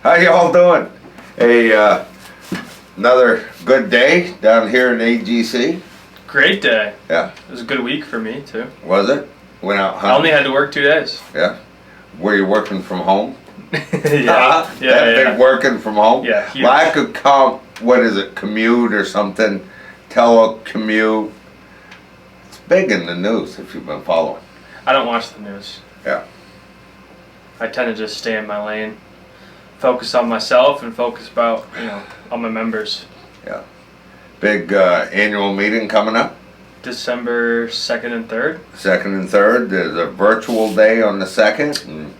How y'all doing? Another good day down here in AGC. Great day. Yeah. It was a good week for me too. Was it? Went out hunting? I only had to work 2 days. Yeah. Were you working from home? Yeah. Big working from home? Yeah, huge. Lack of commute or something. Telecommute. It's big in the news if you've been following. I don't watch the news. Yeah. I tend to just stay in my lane, focus on myself, and focus on my members. Yeah. Big annual meeting coming up. December 2nd and 3rd. 2nd and 3rd. There's a virtual day on the 2nd. And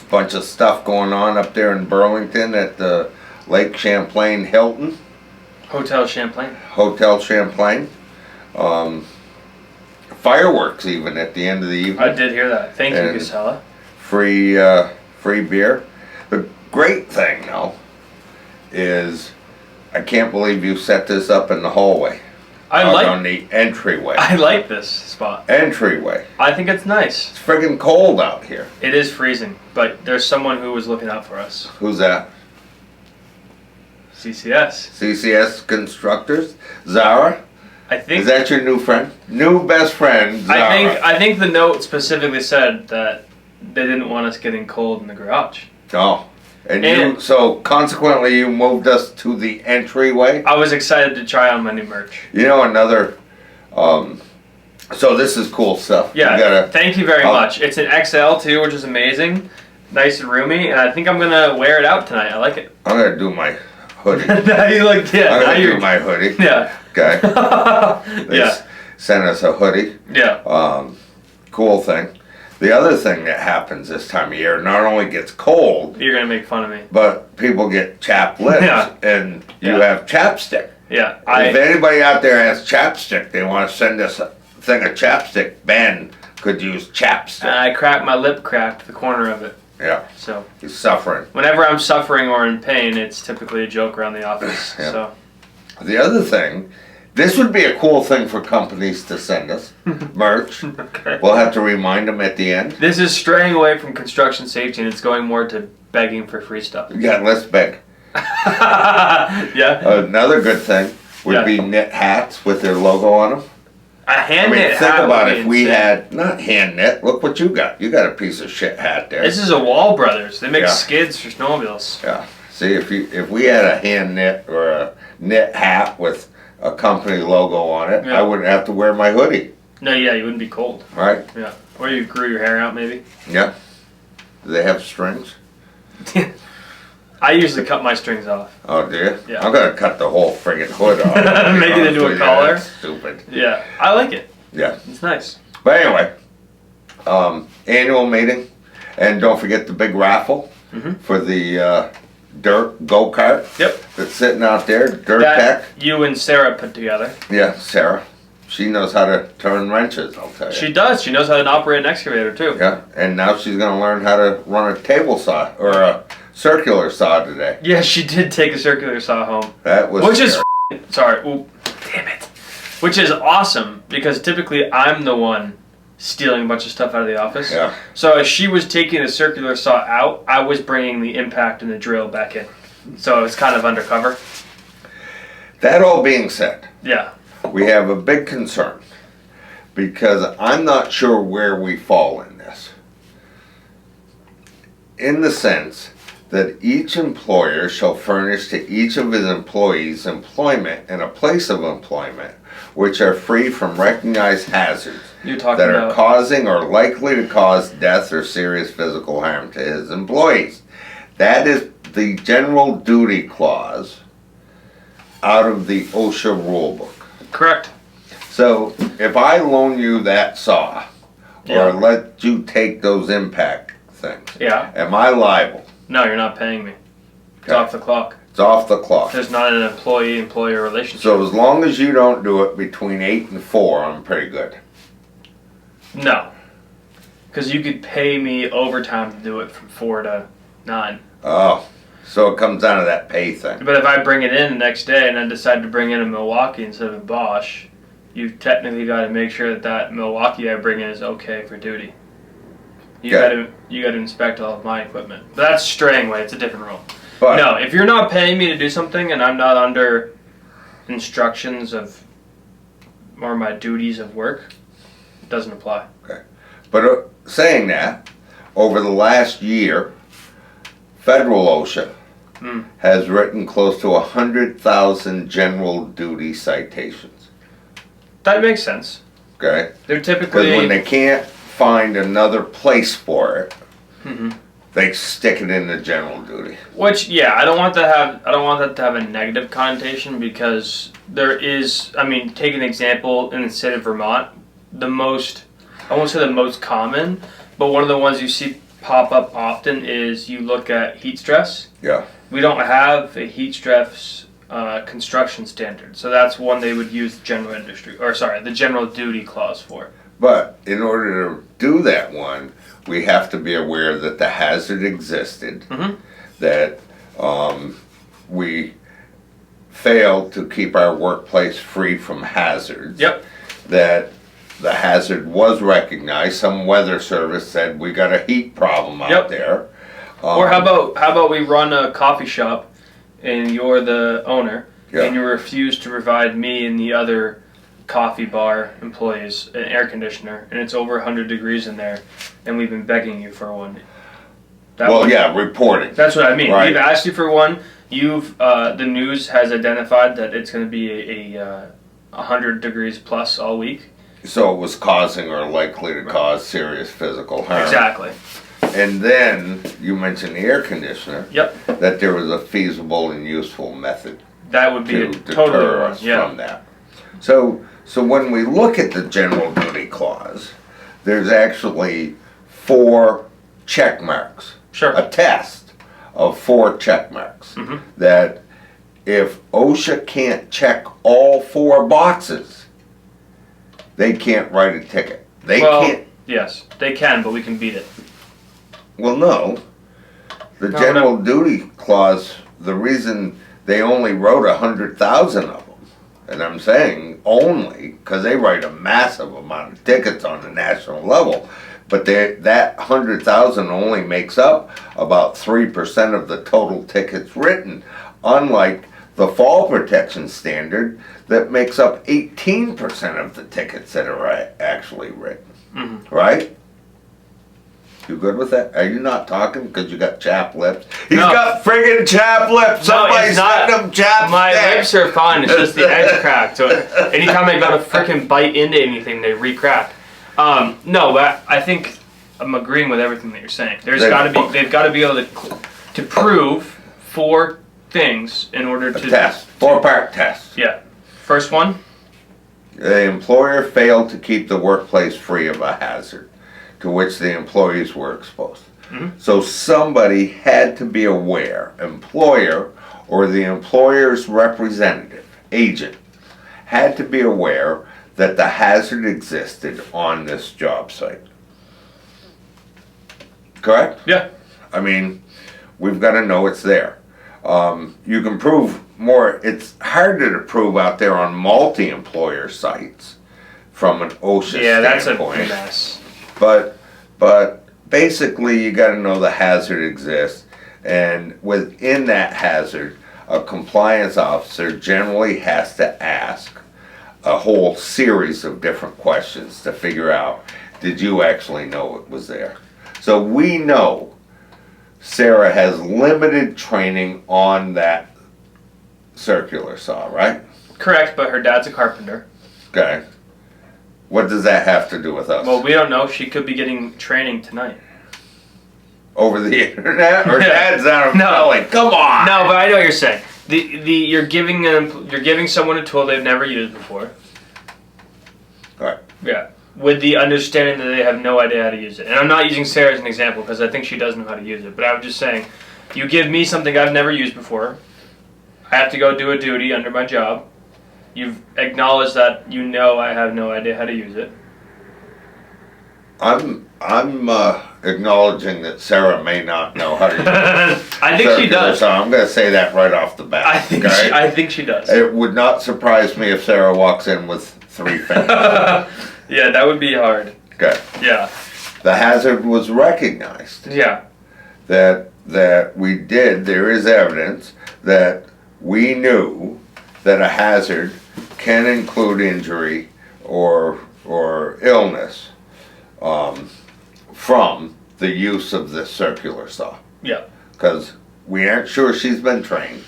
a bunch of stuff going on up there in Burlington at the Lake Champlain Hilton. Hotel Champlain. Hotel Champlain. Fireworks even at the end of the evening. I did hear that. Thank you, And Casella. free beer. The great thing though is I can't believe you set this up in the hallway. On the entryway. I like this spot. Entryway. I think it's nice. It's friggin' cold out here. It is freezing, but there's someone who was looking out for us. Who's that? CCS. CCS Constructors? Zara? I think. Is that your new friend? New best friend, Zara. I think the note specifically said that they didn't want us getting cold in the garage. Oh. So consequently you moved us to the entryway? I was excited to try on my new merch. You know, another, so this is cool stuff. Yeah, thank you very much. It's an XL too, which is amazing. Nice and roomy, and I think I'm gonna wear it out tonight. I like it. I'm gonna do my hoodie. Now you look, yeah. I'm gonna do my hoodie. Yeah. Okay. Yeah. Sent us a hoodie. Yeah. Cool thing. The other thing that happens this time of year, not only gets cold, You're gonna make fun of me. but people get chapped lips, and you have chapstick. Yeah. If anybody out there has chapstick, they want to send us a thing of chapstick. Ben could use chapstick. I cracked my lip, cracked the corner of it. Yeah. So he's suffering. whenever I'm suffering or in pain, it's typically a joke around the office. Yeah. So The other thing, this would be a cool thing for companies to send us. Merch. okay. We'll have to remind them at the end. This is straying away from construction safety, and it's going more to begging for free stuff. Yeah, let's beg. Yeah. Another good thing would be knit hats with their logo on them. A hand knit hat. Think about would be if we insane. had, not hand knit, look what you got. You got a piece of shit hat there. This is a Wall Brothers. They make Yeah. skids for snowmobiles. Yeah. See, if we had a hand knit or a knit hat with a company logo on it, Yeah. I wouldn't have to wear my hoodie. No, yeah, you wouldn't be cold. Right? Yeah. Or you grew your hair out, maybe. Yeah. Do they have strings? I usually cut my strings off. Oh, do you? Yeah. I'm gonna cut the whole friggin' hood off. Make it into a collar? That's stupid. Yeah. I like it. Yeah. It's nice. But anyway, annual meeting, and don't forget the big raffle for the dirt go-kart. Yep. That's sitting out there, Dirt That Tech. you and Sarah put together. Yeah, Sarah. She knows how to turn wrenches, I'll tell you. She does. She knows how to operate an excavator, too. Yeah, and now she's gonna learn how to run a table saw, or a circular saw today. Yeah, she did take a circular saw home. That was Which is scary. sorry. Ooh, damn it. Which is awesome, because typically I'm the one stealing a bunch of stuff out of the office. Yeah. So as she was taking the circular saw out, I was bringing the impact and the drill back in. So it was kind of undercover. That all being said, Yeah. we have a big concern, because I'm not sure where we fall in this. In the sense that each employer shall furnish to each of his employees employment and a place of employment which are free from recognized hazards You're talking that are about causing or likely to cause death or serious physical harm to his employees. That is the general duty clause out of the OSHA rule book. correct. So if I loan you that saw, Yeah. or let you take those impact things, Yeah. am I liable? No, you're not paying me. It's Okay. off the clock. It's off the clock. There's not an employee-employer relationship. So as long as you don't do it between 8 and 4, I'm pretty good. No. Because you could pay me overtime to do it from 4 to 9. Oh, so it comes down to that pay thing. But if I bring it in the next day and I decide to bring in a Milwaukee instead of a Bosch, you've technically got to make sure that Milwaukee I bring in is okay for duty. You gotta inspect all of my equipment. But that's straying away. It's a different rule. But No, if you're not paying me to do something and I'm not under instructions of or my duties of work, it doesn't apply. But saying that, over the last year, federal OSHA has written close to 100,000 general duty citations. That makes sense. Okay? They're Because typically when they can't find another place for it, they stick it in the general duty. which I don't want that to have a negative connotation because there is, I mean, take an example in the state of Vermont, I won't say the most common, but one of the ones you see pop up often is you look at heat stress. Yeah. We don't have a heat stress construction standard, so that's one they would use the general duty clause for. But in order to do that one, we have to be aware that the hazard existed, that we failed to keep our workplace free from hazards. Yep. That the hazard was recognized. Some weather service said we got a heat problem out there. Or how about we run a coffee shop, and you're the owner, and you refuse to provide me and the other coffee bar employees an air conditioner, and it's over 100 degrees in there, and we've been begging you for one. Reporting. That's what I mean. Right. We've asked you for one. The news has identified that it's going to be a 100 degrees plus all week. So it was causing or likely to cause serious physical harm. Exactly. And then you mentioned the air conditioner. Yep. That there was a feasible and useful method That would be to a deter totally one. us from that. So when we look at the general duty clause, there's actually 4 check marks. Sure. A test of 4 check marks. That if OSHA can't check all 4 boxes, they can't write a ticket. They can't. Yes, they can, but we can beat it. Well, no. The No, general duty clause, the reason they only wrote 100,000 of them, and I'm saying only because they write a massive amount of tickets on the national level, but that 100,000 only makes up about 3% of the total tickets written, unlike the fall protection standard that makes up 18% of the tickets that are actually written. Right? You good with that? Are you not talking because you got chapped lips? He's got friggin' chapped lips. Somebody sent him chapped My lips. lips are fine. It's just the edge cracked. So anytime I got to freaking bite into anything, they re-crack. No, but I think I'm agreeing with everything that you're saying. They've got to be able to prove 4 things in order to test. 4-part test. Yeah. First one. The employer failed to keep the workplace free of a hazard to which the employees were exposed. So somebody had to be aware, employer or the employer's representative, agent, had to be aware that the hazard existed on this job site. Correct? Yeah. I mean, we've got to know it's there. You can prove more. It's harder to prove out there on multi-employer sites from an OSHA that's standpoint. a mess. But basically, you got to know the hazard exists, and within that hazard, a compliance officer generally has to ask a whole series of different questions to figure out, did you actually know it was there? So we know Sarah has limited training on that circular saw, right? Correct, but her dad's a carpenter. Okay. What does that have to do with us? Well, we don't know. She could be getting training tonight. Over the internet? Or dad's out of No. Valley? Come on! No, but I know what you're saying. You're giving someone a tool they've never used before. Right. Yeah. With the understanding that they have no idea how to use it. And I'm not using Sarah as an example because I think she does know how to use it. But I was just saying, you give me something I've never used before. I have to go do a duty under my job. You've acknowledged that you know I have no idea how to use it. I'm acknowledging that Sarah may not know how to use it. I think she does. So I'm going to say that right off the bat. I think she does. It would not surprise me if Sarah walks in with 3 fingers. Yeah, that would be hard. Okay. Yeah. The hazard was recognized. Yeah. That we did, there is evidence that we knew that a hazard can include injury or illness from the use of this circular saw. Yeah. Because we aren't sure she's been trained.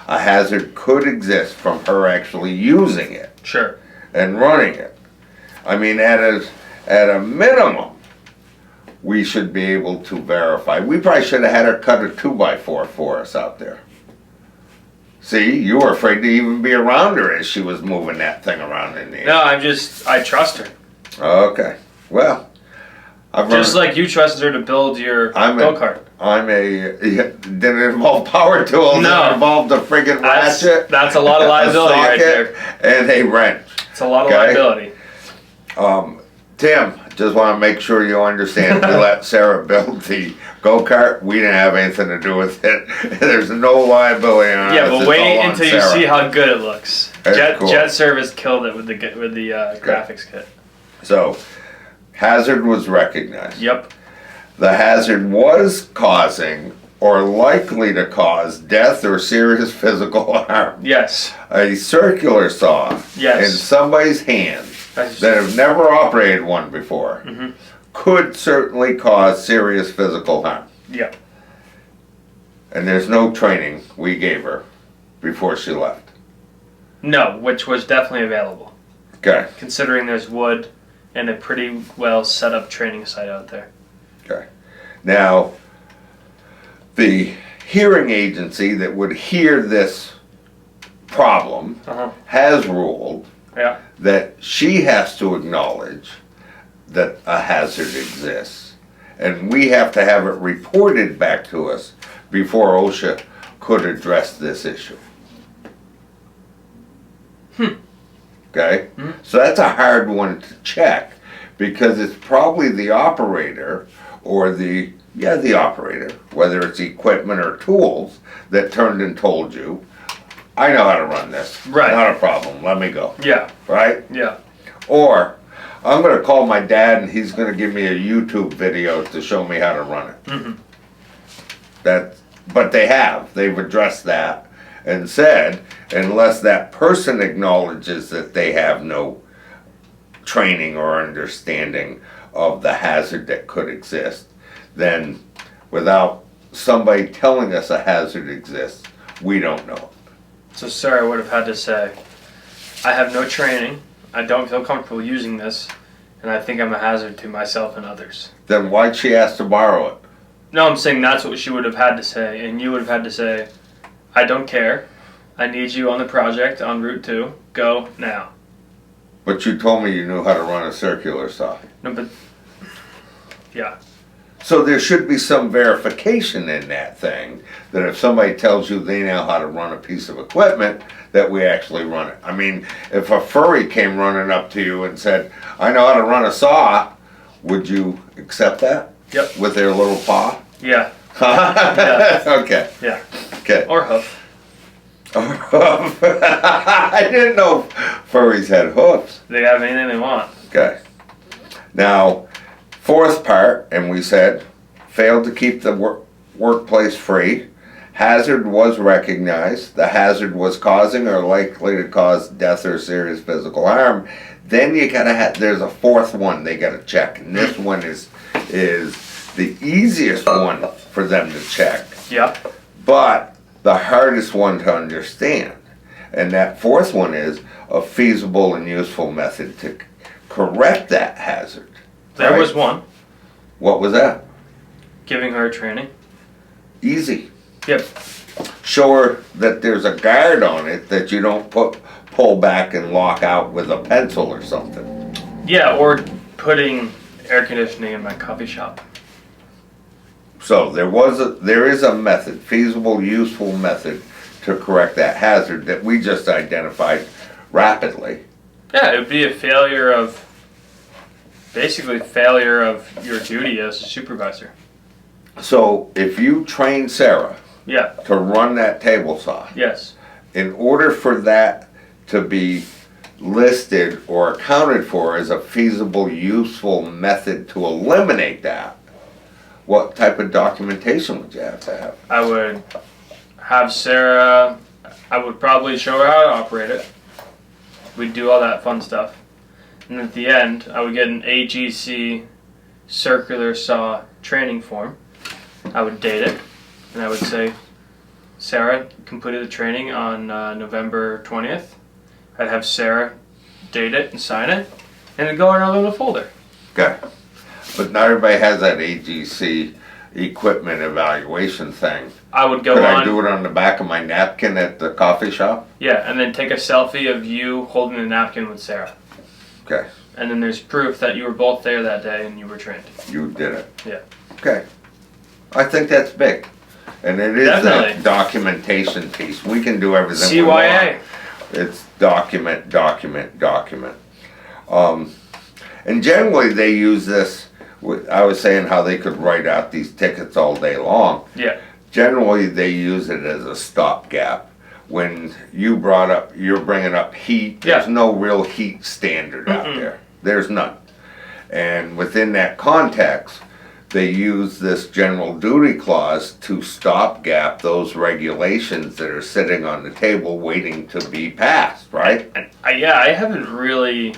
A hazard could exist from her actually using it Sure. and running it. I mean, at a minimum, we should be able to verify. We probably should have had her cut a 2x4 for us out there. See, you were afraid to even be around her as she was moving that thing around in the air. No, I trust her. Okay. Well, I've Just run, like you trusted her to build your I'm a- go-kart. did it involve power tools? No. It involved a friggin' ratchet. That's a lot of liability a right socket, there. and a wrench. It's a lot of Okay. liability. Tim, just want to make sure you understand. We let Sarah build the go-kart. We didn't have anything to do with it. There's no liability on Yeah, us. but It's wait all on until you Sarah. see how good it looks. That's cool. Jet Service killed it with the graphics kit. So, hazard was recognized. Yep. The hazard was causing or likely to cause death or serious physical harm. Yes. A circular saw Yes. in somebody's hand That's- that have never operated one before Mhm. could certainly cause serious physical harm. Yep. And there's no training we gave her before she left. No, which was definitely available, Okay, considering there's wood and a pretty well set up training site out there. okay. Now, the hearing agency that would hear this problem Uh-huh. has ruled Yeah. that she has to acknowledge that a hazard exists. And we have to have it reported back to us before OSHA could address this issue. Okay? So that's a hard one to check because it's probably the operator or the operator, whether it's equipment or tools, that turned and told you, I know how to run this. Right. Not a problem. Let me go. Yeah. Right? Yeah. Or I'm going to call my dad and he's going to give me a YouTube video to show me how to run it. Mm-hmm. But they've addressed that and said, unless that person acknowledges that they have no training or understanding of the hazard that could exist, then without somebody telling us a hazard exists, we don't know. So Sarah would have had to say, I have no training, I don't feel comfortable using this, and I think I'm a hazard to myself and others. Then why'd she ask to borrow it? No, I'm saying that's what she would have had to say, and you would have had to say, I don't care, I need you on the project on Route 2, go now. But you told me you knew how to run a circular saw. No, but, yeah. So there should be some verification in that thing, that if somebody tells you they know how to run a piece of equipment, that we actually run it. I mean, if a furry came running up to you and said, I know how to run a saw, would you accept that? Yep. With their little paw? Yeah. Okay, Yeah. okay. Or hoof. I didn't know furries had hoofs. They have anything they want. Okay. Now, fourth part, and we said, failed to keep the workplace free. Hazard was recognized. The hazard was causing or likely to cause death or serious physical harm. Then you gotta have, there's a fourth one they gotta check. And this one is the easiest one for them to check, Yep. but the hardest one to understand. And that fourth one is a feasible and useful method to correct that hazard. There Right? was one. What was that? Giving her training. Easy. Yep. Show her that there's a guard on it that you don't pull back and lock out with a pencil or something. Yeah, or putting air conditioning in my coffee shop. So there is a method, feasible, useful method to correct that hazard that we just identified rapidly. Yeah, it would be a failure of, basically failure of your duty as a supervisor. So if you train Sarah Yeah, to run that table saw, yes. in order for that to be listed or accounted for as a feasible, useful method to eliminate that, what type of documentation would you have to have? I would have Sarah, I would probably show her how to operate it. We'd do all that fun stuff. And at the end, I would get an AGC circular saw training form. I would date it, and I would say, Sarah completed the training on November 20th. I'd have Sarah date it and sign it, and it'd go in our little folder. Okay. But not everybody has that AGC equipment evaluation thing. I would go Could on. I do it on the back of my napkin at the coffee shop? Yeah, and then take a selfie of you holding a napkin with Sarah. Okay. And then there's proof that you were both there that day and you were trained. You did it. Yeah. Okay. I think that's big. And it is Definitely. that documentation piece. We can do everything we want. CYA. It's document, document, document. And generally they use this, I was saying how they could write out these tickets all day long. Yeah. Generally they use it as a stopgap. When you brought up, you're bringing up heat, there's Yeah. no real heat standard out there. There's none. And within that context, they use this general duty clause to stopgap those regulations that are sitting on the table waiting to be passed, right? And I haven't really.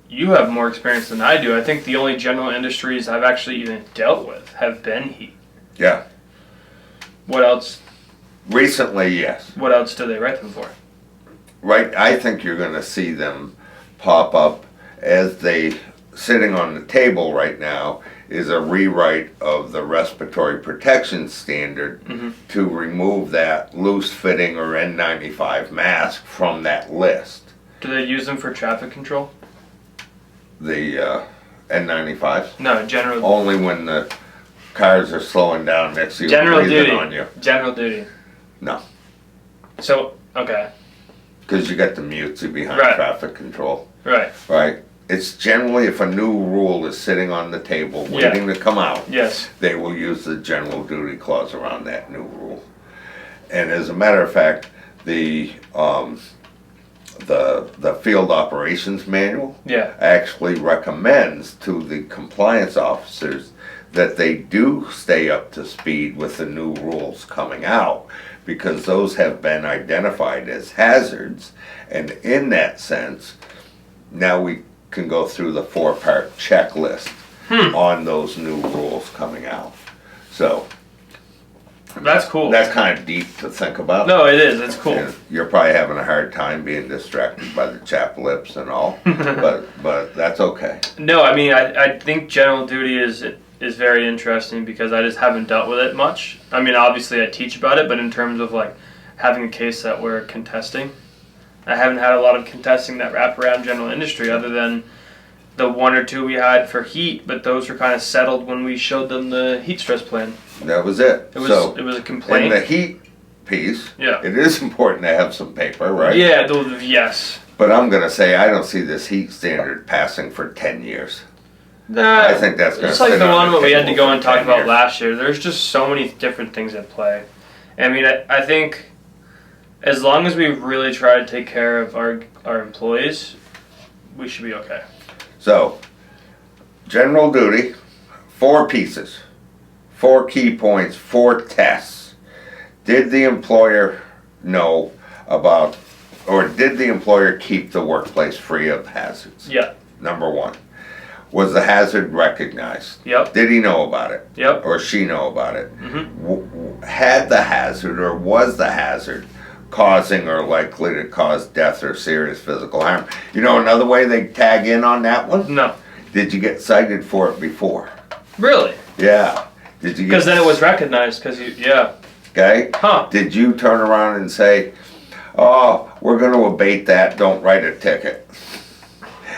You have more experience than I do. I think the only general industries I've actually even dealt with have been heat. Yeah. What else? Recently, yes. What else do they write them for? Right, I think you're gonna see them pop up as they, sitting on the table right now, is a rewrite of the respiratory protection standard to remove that loose fitting or N95 mask from that list. Do they use them for traffic control? The N95s, No, general. only when the cars are slowing down next to you, General breathing duty. on you. General duty. No, So okay, because you got the mutesy behind Right. traffic control. right. Right. It's generally if a new rule is sitting on the table waiting to come out, Yes. they will use the general duty clause around that new rule. And as a matter of fact, the field operations manual Yeah. actually recommends to the compliance officers that they do stay up to speed with the new rules coming out, because those have been identified as hazards, and in that sense, now we can go through the 4-part checklist on those new rules coming out. So That's cool. that's kind of deep to think about. No, it is. It's cool. And you're probably having a hard time being distracted by the chap lips and all, but that's okay. No, I mean, I think general duty is very interesting because I just haven't dealt with it much. I mean, obviously I teach about it, but in terms of like having a case that we're contesting, I haven't had a lot of contesting that wrap around general industry other than the 1 or 2 we had for heat, but those were kind of settled when we showed them the heat stress plan. That was it. It was So, it was a in complaint. the heat piece, Yeah. it is important to have some paper, right? Yeah, yes. But I'm gonna say, I don't see this heat standard passing for 10 years. Nah, I think that's gonna it's like sit the on one the that we had to table go for and talk 10 about years. last year. There's just so many different things at play. I mean, I think as long as we really try to take care of our employees, we should be okay. So, general duty, 4 pieces, 4 key points, 4 tests. Did the employer know about, or did the employer keep the workplace free of hazards? Yeah. Number 1. Was the hazard recognized? Yep. Did he know about it? Yep. Or she know about it? Mhm. Had the hazard, or was the hazard causing or likely to cause death or serious physical harm? You know another way they tag in on that one? No. Did you get cited for it before? Really? Yeah. Did you get? Because then it was recognized. Yeah. Okay. Huh. Did you turn around and say, "Oh, we're going to abate that. Don't write a ticket"?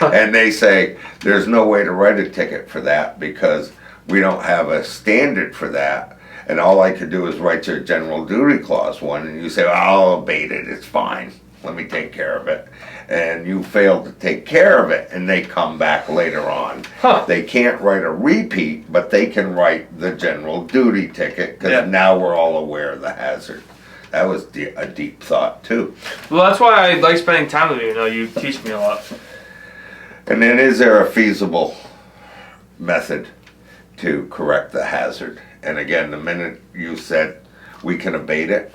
And they say, "There's no way to write a ticket for that because we don't have a standard for that. And all I could do is write your general duty clause one." And you say, "I'll abate it. It's fine. Let me take care of it." And you fail to take care of it, and they come back later on. Huh. They can't write a repeat, but they can write the general duty ticket because Yeah. now we're all aware of the hazard. That was a deep thought too. Well, that's why I like spending time with you. You know, you teach me a lot. And then is there a feasible method to correct the hazard? And again, the minute you said we can abate it,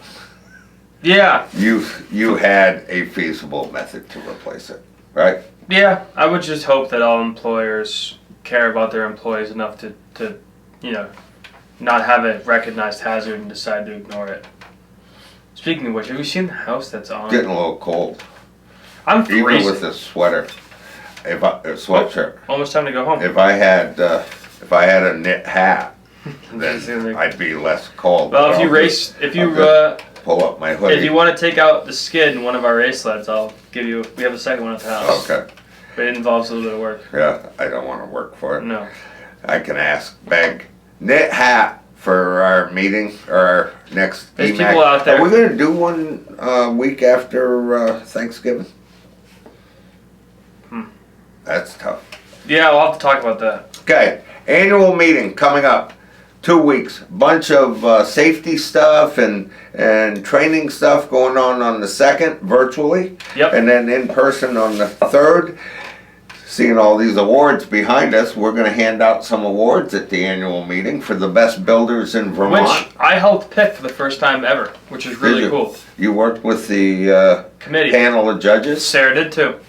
Yeah. you had a feasible method to replace it, right? Yeah, I would just hope that all employers care about their employees enough to you know, not have a recognized hazard and decide to ignore it. Speaking of which, have you seen the house that's on? Getting a little cold. I'm Even freezing. with a sweater, a sweatshirt. Almost time to go home. If I had a knit hat, then I'd be less cold. Well, if you Pull up my hoodie. if you want to take out the skid in one of our race sleds, I'll give you. We have a second one at the house. Okay. But it involves a little bit of work. Yeah, I don't want to work for it. No. I can beg knit hat for our meeting or our next. There's EMAC. people out there. Are we gonna do one week after Thanksgiving? That's tough. Yeah, we'll have to talk about that. Okay, annual meeting coming up. 2 weeks. Bunch of safety stuff and training stuff going on the 2nd virtually. Yep. And then in person on the 3rd. Seeing all these awards behind us, we're going to hand out some awards at the annual meeting for the best builders in Vermont. Which I helped pick for the first time ever, which is really cool. You worked with the Committee. panel of judges? Sarah did too.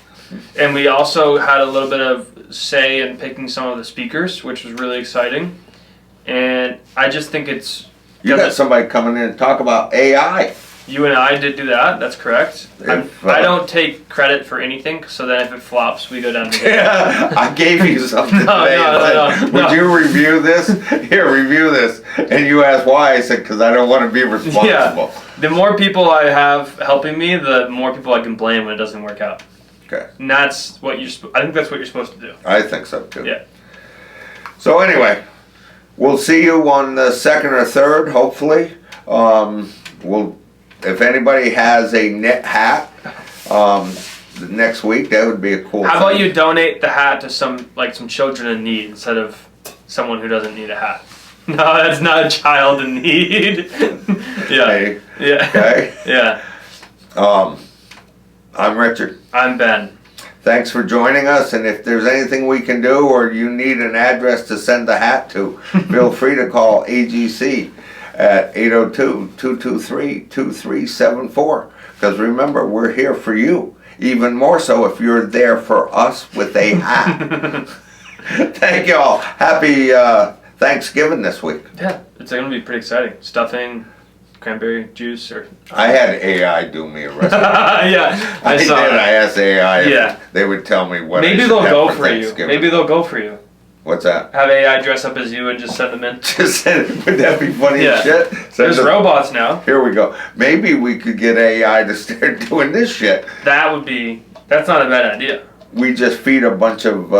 And we also had a little bit of say in picking some of the speakers, which was really exciting. And I just think it's... You got somebody coming in and talk about AI. You and I did do that, that's correct. If, I don't take credit for anything, so then if it flops, we go down together. Yeah, I gave you something No, today. no, and said, no. Would you review this? Here, review this. And you asked why. I said, because I don't want to be responsible. Yeah. The more people I have helping me, the more people I can blame when it doesn't work out. Okay. And that's what I think that's what you're supposed to do. I think so too. Yeah. So anyway, we'll see you on the 2nd or 3rd, hopefully. If anybody has a knit hat, next week, that would be a cool How thing. about you donate the hat to some children in need instead of someone who doesn't need a hat? No, that's not a child in need. Yeah. Hey, Yeah. okay. Yeah. I'm Richard. I'm Ben. Thanks for joining us, and if there's anything we can do or you need an address to send the hat to, feel free to call AGC at 802-223-2374. Because remember, we're here for you. Even more so if you're there for us with a hat. Thank you all. Happy Thanksgiving this week. Yeah, it's going to be pretty exciting. Stuffing, cranberry juice, or... I had AI do me a recipe. Yeah, I saw did. that. I asked AI Yeah. if they would tell me what I Maybe should they'll have go for for you. Thanksgiving. Maybe they'll go for you. What's that? Have AI dress up as you and just send them in. Just send it. Would that be funny Yeah. as shit? There's robots now. Here we go. Maybe we could get AI to start doing this shit. That's not a bad idea. We just feed a bunch of,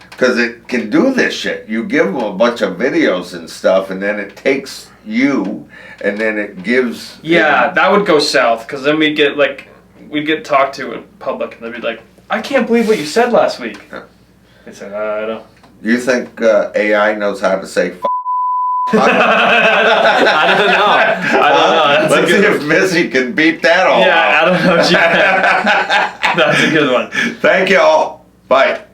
because it can do this shit. You give them a bunch of videos and stuff, and then it takes you, and then it gives. Yeah, that would go south, because then we'd get talked to in public, and they'd be like, I can't believe what you said last week. Yeah. They said, I don't. You think AI knows how to say f? I don't know. That's Let's a good see if Missy can beat that all Yeah, out. I don't know. That's a good one. Thank you all. Bye.